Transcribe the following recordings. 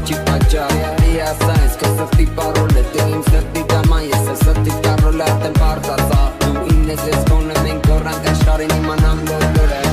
չի պատճառ Սայնս քո սրտի պարոլ է դու իմ սրտի դաման ես էլ սրտի կարոլ է ատեմ պարտածա դու ինն ես ես կոնը մենք գորանք աշխարհին իմանամ լոլոր է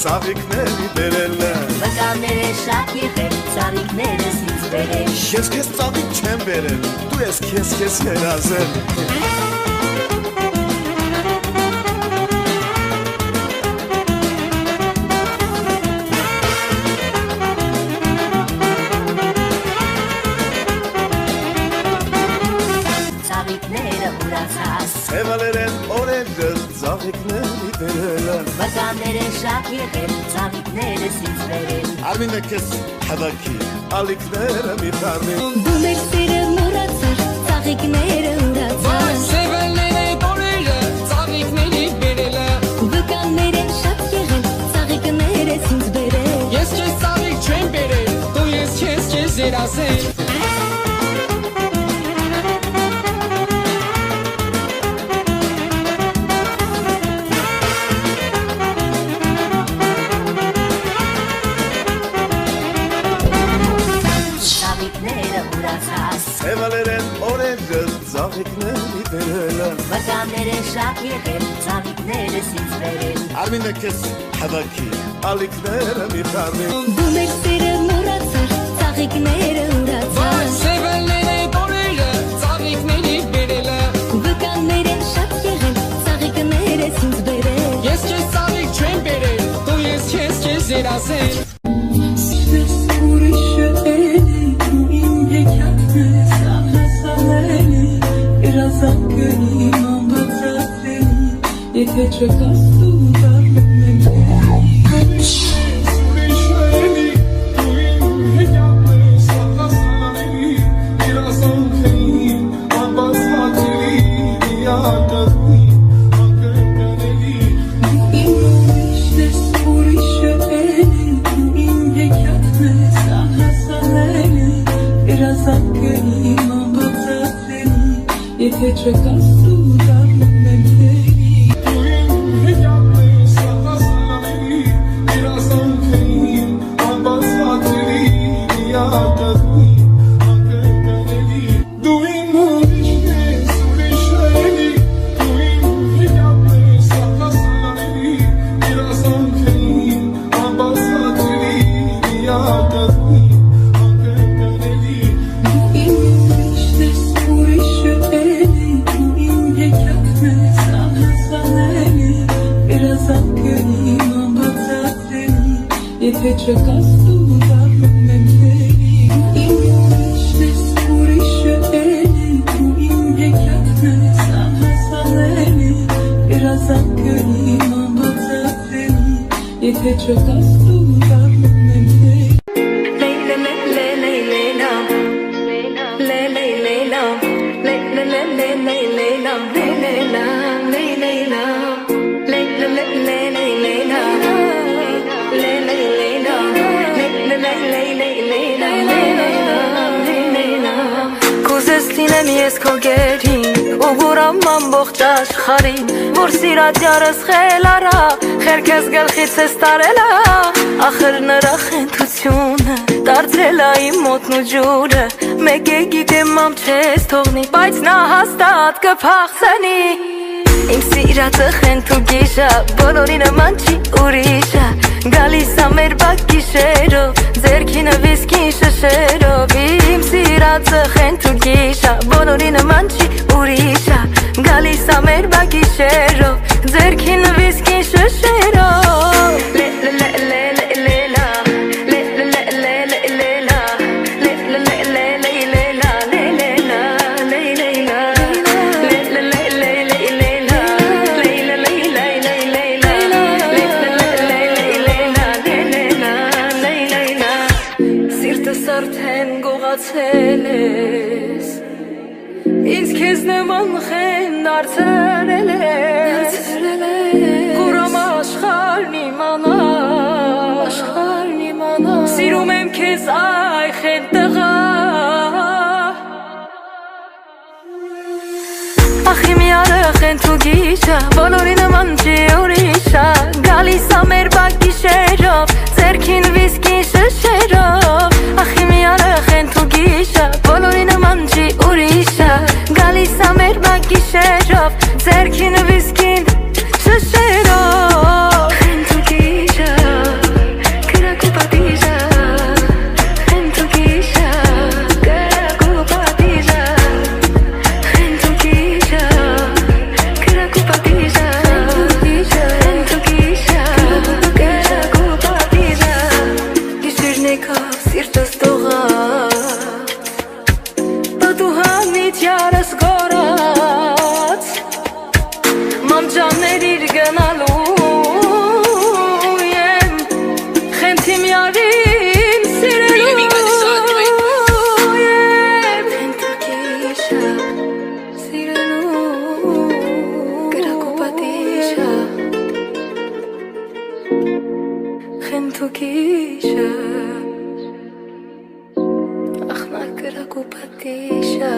Ծաղիկների բերել է Վկաները շատ եղել, ծաղիկներս ինձ բերել Ես քեզ ծաղիկ չեմ բերել, դու ես քեզ երազել Ծաղիկները ուրացած Սևալեր են օրերը, ծաղիկների բերել է Վկաները շատ եղել, ծաղիկներս ինձ բերել Արմինը քեզ հավաքի, ալիքները մի խարմի Դու մեր սերը մուրացար, ծաղիկները ուրացած Սևալները օրերը, ծաղիկների բերել է Վկաները շատ եղել, ծաղիկներս ինձ բերել Ես քեզ ծաղիկ չեմ բերել, դու ես քեզ երազել Սևալեր են օրերը, ծաղիկների բերել է Վկաները շատ եղել, ծաղիկներս ինձ բերել Արմինը քեզ հավաքի, ալիքները մի խարմի Դու մեր սերը մուրացար, ծաղիկները ուրացած Սևալները օրերը, ծաղիկների բերել է Վկաները շատ եղել, ծաղիկներս ինձ բերել Ես քեզ ծաղիկ չեմ բերել, դու ես քեզ երազել Եթե չկասու դարում եմ Եթե չկասու դարում եմ Եթե չկաս դու դառնում եմ տերի Իմիշնես ուրիշը էլի Դու իմ հեքիաթն ես անհասանելի Երազանքը իմ անբացատրելի Եթե չկաս դու դառնում եմ տերի Կուզես լինեմ ես քո գերին ու գուրամ ամբողջ աշխարհին որ սիրած յարս խելարա խելքես գլխից ես տարելա ախր նրա խենթությունը դարձրել է իմ մոտն ու ջուրը մեկ է գիտեմ ամ չես թողնի բայց նա հաստատ կփախցնի Իմ սիրածը խենթ ու գիշա բոլորի նման չի ուրիշա Գալիս ա մեր բակ գիշերով ձերքինը վիսկին շշերով Իմ սիրածը խենթ ու գիշա բոլորի նման չի ուրիշա Գալիս ա մեր բակ գիշերով ձերքինը վիսկին շշերով Արդեն գողացել ես Ինձ քեզ նման խեն դարձրել ես Կուրամ աշխարհն իմանա Սիրում եմ քեզ այ խեն տղա Ախ իմ յարը խենթ ու գիշա Բոլորի նման չի ուրիշա Գալիս ա մեր բակ գիշերով Ձերքին վիսկին շշերով Ախ իմ յարը խենթ ու գիշա Բոլորի նման չի ուրիշա Գալիս ա մեր բակ գիշերով Ձերքին վիսկին շշերով Խենթ ու գիշա Կրակ ու պատիժա Խենթ ու գիշա Կրակ ու պատիժա Խենթ ու գիշա Կրակ ու պատիժա Խենթ ու գիշա Կրակ ու պատիժա Գիշերն եկավ սիրտս դողաց Պատուհանից յարս գորած Մանջաններ իր գնալու եմ Խենթ իմ յարին սիրելու եմ Խենթ ու գիշա սիրելու Կրակ ու պատիժա Խենթ ու գիշա Ախ նա կրակ ու պատիժա